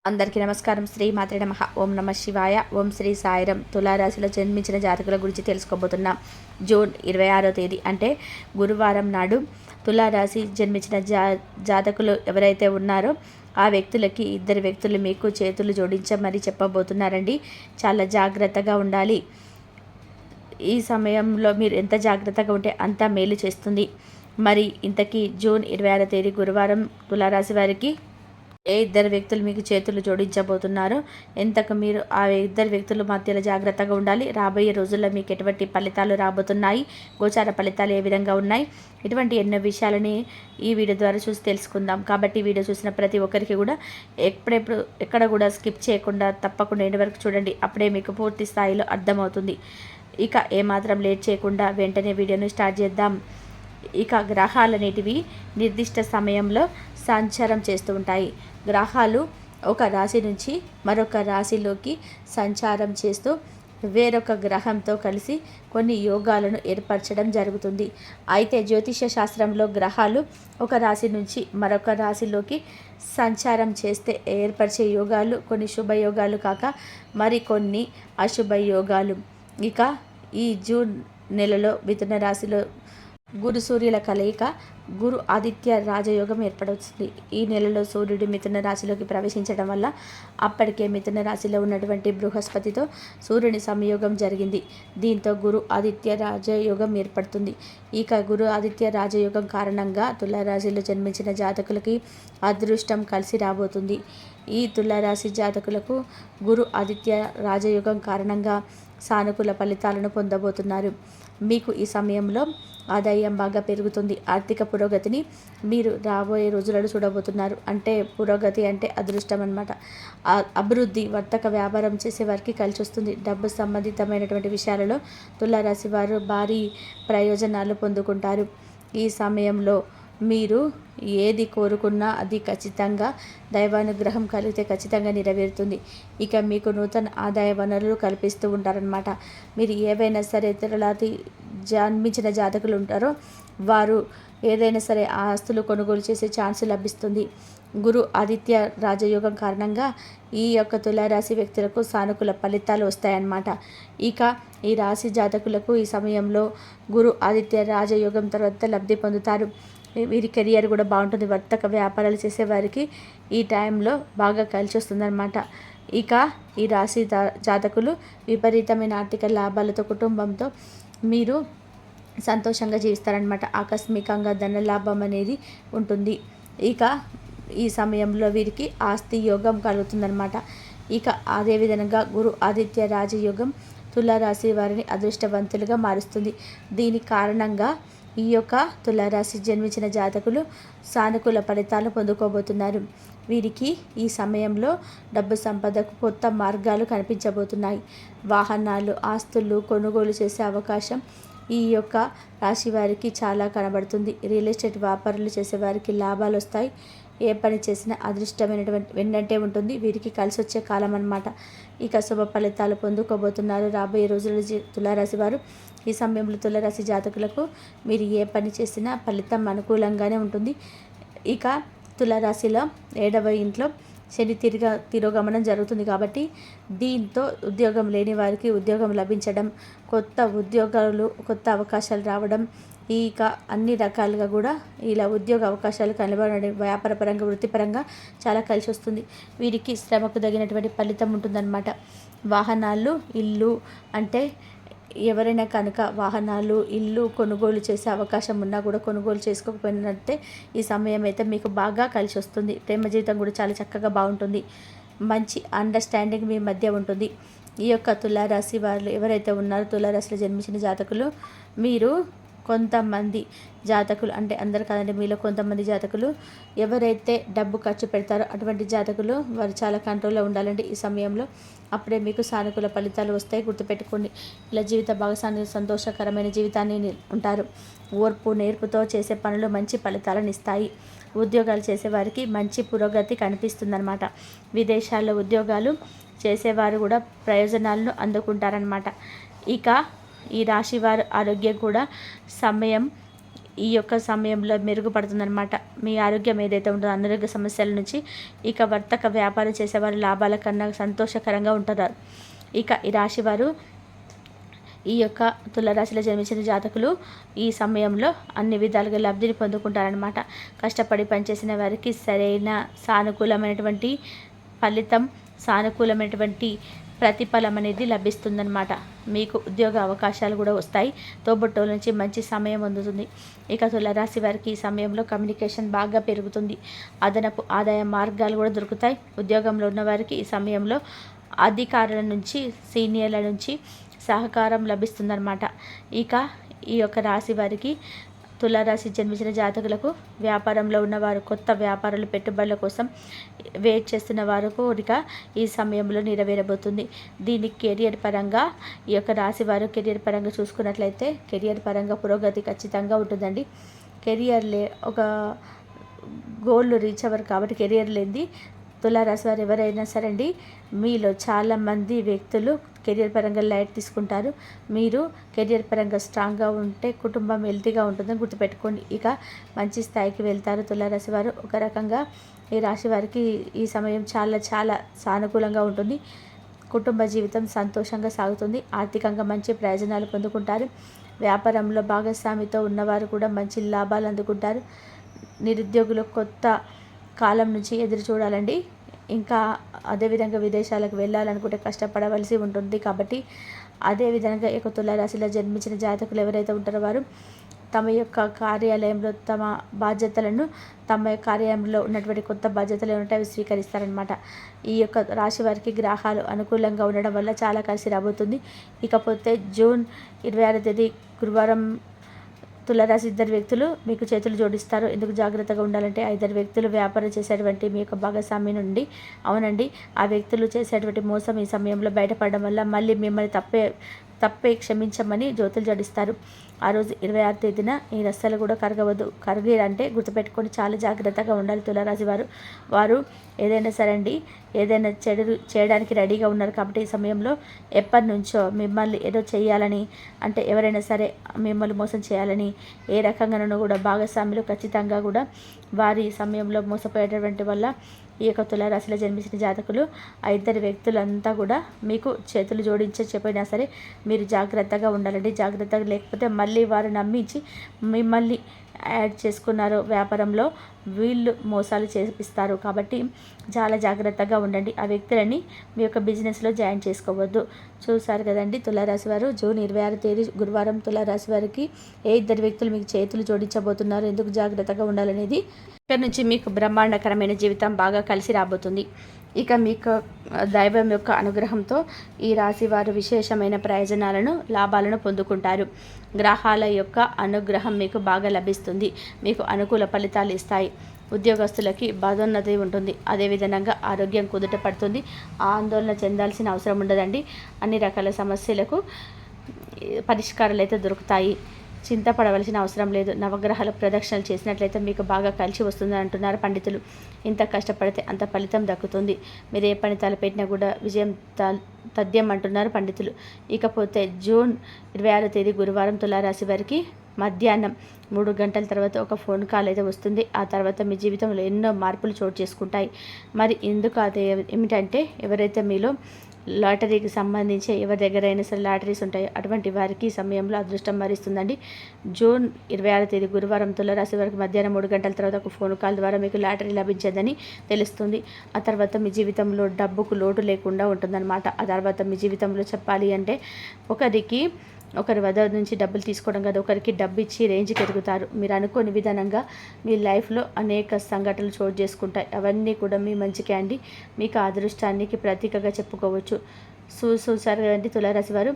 అందరికీ నమస్కారం. శ్రీ మాత్రే నమః. ఓం నమ శివాయ. ఓం శ్రీ సాయిరం. తులారాశిలో జన్మించిన జాతకుల గురించి తెలుసుకోబోతున్నాం. జూన్ 26వ తేదీ అంటే గురువారం నాడు తులారాశి జన్మించిన జాతకులు ఎవరైతే ఉన్నారో ఆ వ్యక్తులకి ఇద్దరు వ్యక్తులు మీకు చేతులు జోడించమని చెప్పబోతున్నారండి. చాలా జాగ్రత్తగా ఉండాలి. ఈ సమయంలో మీరు ఎంత జాగ్రత్తగా ఉంటే అంత మేలు చేస్తుంది. మరి ఇంతకీ జూన్ 26వ తేదీ గురువారం తులారాశి వారికి ఏ ఇద్దరు వ్యక్తులు మీకు చేతులు జోడించబోతున్నారో, ఎంతకు మీరు ఆ ఇద్దరు వ్యక్తుల మధ్యలో జాగ్రత్తగా ఉండాలి. రాబోయే రోజుల్లో మీకు ఎటువంటి ఫలితాలు రాబోతున్నాయి, గోచార ఫలితాలు ఏ విధంగా ఉన్నాయి, ఇటువంటి ఎన్నో విషయాలని ఈ వీడియో ద్వారా చూసి తెలుసుకుందాం. కాబట్టి వీడియో చూసిన ప్రతి ఒక్కరికి కూడా ఎక్కడ కూడా స్కిప్ చేయకుండా తప్పకుండా ఎండ్ వరకు చూడండి. అప్పుడే మీకు పూర్తి స్థాయిలో అర్థమవుతుంది. ఇక ఏమాత్రం లేట్ చేయకుండా వెంటనే వీడియోను స్టార్ట్ చేద్దాం. ఇక గ్రహాలనేటివి నిర్దిష్ట సమయంలో సంచారం చేస్తూ ఉంటాయి. గ్రహాలు ఒక రాశి నుంచి మరొక రాశిలోకి సంచారం చేస్తూ వేరొక గ్రహంతో కలిసి కొన్ని యోగాలను ఏర్పరచడం జరుగుతుంది. అయితే జ్యోతిష శాస్త్రంలో గ్రహాలు ఒక రాశి నుంచి మరొక రాశిలోకి సంచారం చేస్తే ఏర్పరిచే యోగాలు కొన్ని శుభయోగాలు కాక మరికొన్ని అశుభ యోగాలు. ఇక ఈ జూన్ నెలలో మిథున రాశిలో గురు సూర్యుల కలయిక గురు ఆదిత్య రాజయోగం ఏర్పడుతుంది. ఈ నెలలో సూర్యుడు మిథున రాశిలోకి ప్రవేశించడం వల్ల అప్పటికే మిథున రాశిలో ఉన్నటువంటి బృహస్పతితో సూర్యుని సంయోగం జరిగింది. దీంతో గురు ఆదిత్య రాజయోగం ఏర్పడుతుంది. ఇక గురు ఆదిత్య రాజయోగం కారణంగా తులారాశిలో జన్మించిన జాతకులకి అదృష్టం కలిసి రాబోతుంది. ఈ తులారాశి జాతకులకు గురు ఆదిత్య రాజయోగం కారణంగా సానుకూల ఫలితాలను పొందబోతున్నారు. మీకు ఈ సమయంలో ఆదాయం బాగా పెరుగుతుంది. ఆర్థిక పురోగతిని మీరు రాబోయే రోజులలో చూడబోతున్నారు. అంటే పురోగతి అంటే అదృష్టం అన్నమాట. అభివృద్ధి, వర్తక వ్యాపారం చేసే వారికి కలిసి వస్తుంది. డబ్బు సంబంధితమైనటువంటి విషయాలలో తులారాశి వారు భారీ ప్రయోజనాలు పొందుకుంటారు. ఈ సమయంలో మీరు ఏది కోరుకున్నా అది ఖచ్చితంగా దైవానుగ్రహం కలిగితే ఖచ్చితంగా నెరవేరుతుంది. ఇక మీకు నూతన ఆదాయ వనరులు కల్పిస్తూ ఉంటారనమాట. మీరు ఏవైనా సరే ఇతరులాది జన్మించిన జాతకులు ఉంటారో వారు ఏదైనా సరే ఆ ఆస్తులు కొనుగోలు చేసే ఛాన్స్ లభిస్తుంది. గురు ఆదిత్య రాజయోగం కారణంగా ఈ యొక్క తులారాశి వ్యక్తులకు సానుకూల ఫలితాలు వస్తాయన్నమాట. ఇక ఈ రాశి జాతకులకు ఈ సమయంలో గురు ఆదిత్య రాజయోగం తర్వాత లబ్ధి పొందుతారు. వీరి కెరియర్ కూడా బాగుంటుంది. వర్తక వ్యాపారాలు చేసేవారికి ఈ టైంలో బాగా కలిసి వస్తుందన్నమాట. ఇక ఈ రాశి జాతకులు విపరీతమైన ఆర్థిక లాభాలతో కుటుంబంతో మీరు సంతోషంగా జీవిస్తారనమాట. ఆకస్మికంగా ధన లాభం అనేది ఉంటుంది. ఇక ఈ సమయంలో వీరికి ఆస్తి యోగం కలుగుతుందన్నమాట. ఇక అదేవిధంగా గురు ఆదిత్య రాజయోగం తులారాశి వారిని అదృష్టవంతులుగా మారుస్తుంది. దీని కారణంగా ఈ యొక్క తులారాశి జన్మించిన జాతకులు సానుకూల ఫలితాలు పొందుకోబోతున్నారు. వీరికి ఈ సమయంలో డబ్బు సంపదకు కొత్త మార్గాలు కనిపించబోతున్నాయి. వాహనాలు, ఆస్తులు కొనుగోలు చేసే అవకాశం ఈ యొక్క రాశి వారికి చాలా కనబడుతుంది. రియల్ ఎస్టేట్ వ్యాపారాలు చేసేవారికి లాభాలు వస్తాయి. ఏ పని చేసినా అదృష్టమైనటువంటి వెన్నంటే ఉంటుంది. వీరికి కలిసి వచ్చే కాలం అన్నమాట. ఇక శుభ ఫలితాలు పొందుకోబోతున్నారు రాబోయే రోజుల్లో తులారాశి వారు. ఈ సమయంలో తులారాశి జాతకులకు మీరు ఏ పని చేసినా ఫలితం అనుకూలంగానే ఉంటుంది. ఇక తులారాశిలో 7వ ఇంట్లో శని తిరోగమనం జరుగుతుంది కాబట్టి దీంతో ఉద్యోగం లేని వారికి ఉద్యోగం లభించడం, కొత్త ఉద్యోగాలు, కొత్త అవకాశాలు రావడం, ఇక అన్ని రకాలుగా కూడా ఇలా ఉద్యోగ అవకాశాలు కనబడడం, వ్యాపారపరంగా వృత్తిపరంగా చాలా కలిసి వస్తుంది. వీరికి శ్రమకు తగినటువంటి ఫలితం ఉంటుందన్నమాట. వాహనాలు, ఇల్లు అంటే ఎవరైనా కనుక వాహనాలు, ఇల్లు కొనుగోలు చేసే అవకాశం ఉన్నా కూడా కొనుగోలు చేసుకోకపోయినట్టే ఈ సమయం అయితే మీకు బాగా కలిసి వస్తుంది. ప్రేమ జీవితం కూడా చాలా చక్కగా బాగుంటుంది. మంచి అండర్స్టాండింగ్ మీ మధ్య ఉంటుంది. ఈ యొక్క తులారాశి వాళ్ళు ఎవరైతే ఉన్నారో తులారాశిలో జన్మించిన జాతకులు మీరు కొంతమంది జాతకులు అంటే అందరు కాదండి, మీలో కొంతమంది జాతకులు ఎవరైతే డబ్బు ఖర్చు పెడతారో అటువంటి జాతకులు వారు చాలా కంట్రోల్లో ఉండాలండి ఈ సమయంలో. అప్పుడే మీకు సానుకూల ఫలితాలు వస్తాయి. గుర్తుపెట్టుకోండి. ఇలా జీవిత భాగస్వామి సంతోషకరమైన జీవితాన్ని ఉంటారు. ఓర్పు నేర్పుతో చేసే పనులు మంచి ఫలితాలను ఇస్తాయి. ఉద్యోగాలు చేసేవారికి మంచి పురోగతి కనిపిస్తుందన్నమాట. విదేశాల్లో ఉద్యోగాలు చేసేవారు కూడా ప్రయోజనాలను అందుకుంటారనమాట. ఇక ఈ రాశి వారి ఆరోగ్యం కూడా సమయం ఈ యొక్క సమయంలో మెరుగుపడుతుందన్నమాట. మీ ఆరోగ్యం ఏదైతే ఉంటుందో అనారోగ్య సమస్యల నుంచి ఇక వర్తక వ్యాపారం చేసేవారు లాభాల కన్నా సంతోషకరంగా ఉంటారు. ఇక ఈ రాశివారు ఈ యొక్క తులారాశిలో జన్మించిన జాతకులు ఈ సమయంలో అన్ని విధాలుగా లబ్ధిని పొందుకుంటారనమాట. కష్టపడి పనిచేసిన వారికి సరైన సానుకూలమైనటువంటి ఫలితం, సానుకూలమైనటువంటి ప్రతిఫలం అనేది లభిస్తుందన్నమాట. మీకు ఉద్యోగ అవకాశాలు కూడా వస్తాయి. తోబుట్టువుల నుంచి మంచి సమయం అందుతుంది. ఇక తులారాశి వారికి ఈ సమయంలో కమ్యూనికేషన్ బాగా పెరుగుతుంది. అదనపు ఆదాయ మార్గాలు కూడా దొరుకుతాయి. ఉద్యోగంలో ఉన్నవారికి ఈ సమయంలో అధికారుల నుంచి, సీనియర్ల నుంచి సహకారం లభిస్తుందన్నమాట. ఇక ఈ యొక్క రాశి వారికి, తులారాశి జన్మించిన జాతకులకు, వ్యాపారంలో ఉన్నవారు, కొత్త వ్యాపారాలు పెట్టుబడుల కోసం వెయిట్ చేస్తున్న వారు కోరిక ఈ సమయంలో నెరవేరబోతుంది. దీని కెరియర్ పరంగా ఈ యొక్క రాశి వారు కెరియర్ పరంగా చూసుకున్నట్లయితే కెరియర్ పరంగా పురోగతి ఖచ్చితంగా ఉంటుందండి. కెరియర్లే ఒక గోల్ రీచ్ అవ్వరు కాబట్టి కెరియర్ లేనిది తులారాశి వారు ఎవరైనా సరే అండి, మీలో చాలామంది వ్యక్తులు కెరియర్ పరంగా లైట్ తీసుకుంటారు. మీరు కెరియర్ పరంగా స్ట్రాంగ్గా ఉంటే కుటుంబం హెల్తీగా ఉంటుందని గుర్తుపెట్టుకోండి. ఇక మంచి స్థాయికి వెళ్తారు తులారాశి వారు. ఒక రకంగా ఈ రాశి వారికి ఈ సమయం చాలా చాలా సానుకూలంగా ఉంటుంది. కుటుంబ జీవితం సంతోషంగా సాగుతుంది. ఆర్థికంగా మంచి ప్రయోజనాలు పొందుకుంటారు. వ్యాపారంలో భాగస్వామితో ఉన్నవారు కూడా మంచి లాభాలు అందుకుంటారు. నిరుద్యోగులు కొత్త కాలం నుంచి ఎదురు చూడాలండి. ఇంకా అదేవిధంగా విదేశాలకు వెళ్ళాలనుకుంటే కష్టపడవలసి ఉంటుంది. కాబట్టి అదేవిధంగా ఈ తులారాశిలో జన్మించిన జాతకులు ఎవరైతే ఉంటారో వారు తమ యొక్క కార్యాలయంలో తమ బాధ్యతలను, తమ కార్యాలయంలో ఉన్నటువంటి కొత్త బాధ్యతలు ఏమంటే అవి స్వీకరిస్తారనమాట. ఈ యొక్క రాశి వారికి గ్రహాలు అనుకూలంగా ఉండడం వల్ల చాలా కలిసి రాబోతుంది. ఇకపోతే జూన్ 26వ తేదీ గురువారం తులారాశి ఇద్దరు వ్యక్తులు మీకు చేతులు జోడిస్తారు. ఎందుకు జాగ్రత్తగా ఉండాలంటే ఆ ఇద్దరు వ్యక్తులు వ్యాపారం చేసేటువంటి మీ యొక్క భాగస్వామి నుండి, అవునండి, ఆ వ్యక్తులు చేసేటువంటి మోసం ఈ సమయంలో బయటపడడం వల్ల మళ్ళీ మిమ్మల్ని తప్పే క్షమించమని జ్యోతులు జడిస్తారు. ఆ రోజు 26వ తేదీన ఈ రస్సలు కూడా కరగవద్దు. కరిగారంటే గుర్తుపెట్టుకొని చాలా జాగ్రత్తగా ఉండాలి తులారాశి వారు ఏదైనా సరే అండి, ఏదైనా చెడు చేయడానికి రెడీగా ఉన్నారు. కాబట్టి ఈ సమయంలో ఎప్పటి నుంచో మిమ్మల్ని ఏదో చేయాలని, అంటే ఎవరైనా సరే మిమ్మల్ని మోసం చేయాలని ఏ రకంగానూ కూడా భాగస్వాములు ఖచ్చితంగా కూడా వారి సమయంలో మోసపోయేటటువంటి వల్ల ఈ యొక్క తులారాశిలో జన్మించిన జాతకులు ఆ ఇద్దరు వ్యక్తులంతా కూడా మీకు చేతులు జోడించి చెప్పినా సరే మీరు జాగ్రత్తగా ఉండాలండి. జాగ్రత్తగా లేకపోతే మళ్ళీ వారు నమ్మించి మిమ్మల్ని యాడ్ చేసుకున్నారు వ్యాపారంలో, వీళ్ళు మోసాలు చేపిస్తారు. కాబట్టి చాలా జాగ్రత్తగా ఉండండి. ఆ వ్యక్తులని మీ యొక్క బిజినెస్లో జాయిన్ చేసుకోవద్దు. చూసారు కదండి తులారాశి వారు జూన్ 26వ తేదీ గురువారం తులారాశి వారికి ఏ ఇద్దరు వ్యక్తులు మీకు చేతులు జోడించబోతున్నారు, ఎందుకు జాగ్రత్తగా ఉండాలనేది. ఇక్కడ నుంచి మీకు బ్రహ్మాండకరమైన జీవితం బాగా కలిసి రాబోతుంది. ఇక మీకు దైవం యొక్క అనుగ్రహంతో ఈ రాశి వారు విశేషమైన ప్రయోజనాలను, లాభాలను పొందుకుంటారు. గ్రహాల యొక్క అనుగ్రహం మీకు బాగా లభిస్తుంది. మీకు అనుకూల ఫలితాలు ఇస్తాయి. ఉద్యోగస్తులకి పదోన్నతి ఉంటుంది. అదేవిధంగా ఆరోగ్యం కుదుట పడుతుంది. ఆందోళన చెందాల్సిన అవసరం ఉండదండి. అన్ని రకాల సమస్యలకు పరిష్కారాలు అయితే దొరుకుతాయి. చింతపడవలసిన అవసరం లేదు. నవగ్రహాల ప్రదక్షిణలు చేసినట్లయితే మీకు బాగా కలిసి వస్తుందని అంటున్నారు పండితులు. ఇంత కష్టపడితే అంత ఫలితం దక్కుతుంది. మీరు ఏ పని తలపెట్టినా కూడా విజయం తథ్యం అంటున్నారు పండితులు. ఇకపోతే జూన్ 26వ తేదీ గురువారం తులారాశి వారికి మధ్యాహ్నం 3 గంటల తర్వాత ఒక ఫోన్ కాల్ అయితే వస్తుంది. ఆ తర్వాత మీ జీవితంలో ఎన్నో మార్పులు చోటు చేసుకుంటాయి. మరి ఎందుకు అదే ఏమిటంటే, ఎవరైతే మీలో లాటరీకి సంబంధించి ఎవరి దగ్గర అయినా సరే లాటరీస్ ఉంటాయో అటువంటి వారికి ఈ సమయంలో అదృష్టం మరిస్తుందండి. జూన్ 26వ తేదీ గురువారం తులారాశి వారికి మధ్యాహ్నం 3 గంటల తర్వాత ఒక ఫోన్ కాల్ ద్వారా మీకు లాటరీ లభించేదని తెలుస్తుంది. ఆ తర్వాత మీ జీవితంలో డబ్బుకు లోటు లేకుండా ఉంటుందన్నమాట. ఆ తర్వాత మీ జీవితంలో చెప్పాలి అంటే ఒకరి వద్ద నుంచి డబ్బులు తీసుకోవడం కాదు, ఒకరికి డబ్బు ఇచ్చి రేంజ్కి ఎదుగుతారు. మీరు అనుకోని విధానంగా మీ లైఫ్లో అనేక సంఘటనలు చోటు చేసుకుంటాయి. అవన్నీ కూడా మీ మంచికే అండి. మీకు అదృష్టానికి ప్రతీకగా చెప్పుకోవచ్చు. చూసారు కదండి తులారాశి వారు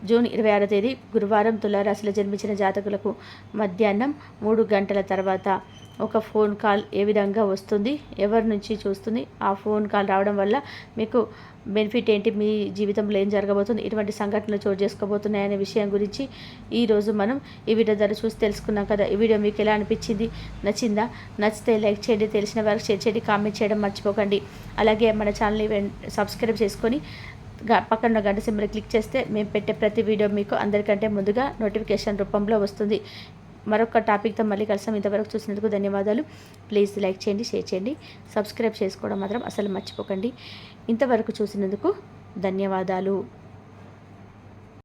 జూన్ 26వ తేదీ గురువారం తులారాశిలో జన్మించిన జాతకులకు మధ్యాహ్నం 3 గంటల తర్వాత ఒక ఫోన్ కాల్ ఏ విధంగా వస్తుంది, ఎవరి నుంచి చూస్తుంది, ఆ ఫోన్ కాల్ రావడం వల్ల మీకు బెనిఫిట్ ఏంటి, మీ జీవితంలో ఏం జరగబోతుంది, ఇటువంటి సంఘటనలు చోటు చేసుకోబోతున్నాయనే విషయం గురించి ఈరోజు మనం ఈ వీడియో ద్వారా చూసి తెలుసుకున్నాం కదా. ఈ వీడియో మీకు ఎలా అనిపించింది, నచ్చిందా? నచ్చితే లైక్ చేయండి, తెలిసిన వారికి షేర్ చేయండి, కామెంట్ చేయడం మర్చిపోకండి. అలాగే మన ఛానల్ని సబ్స్క్రైబ్ చేసుకొని పక్కన గంట సింబల్ క్లిక్ చేస్తే మేము పెట్టే ప్రతి వీడియో మీకు అందరికంటే ముందుగా నోటిఫికేషన్ రూపంలో వస్తుంది. మరొక టాపిక్తో మళ్ళీ కలిసాం. ఇంతవరకు చూసినందుకు ధన్యవాదాలు. ప్లీజ్ లైక్ చేయండి, షేర్ చేయండి, సబ్స్క్రైబ్ చేసుకోవడం మాత్రం అసలు మర్చిపోకండి. ఇంతవరకు చూసినందుకు ధన్యవాదాలు.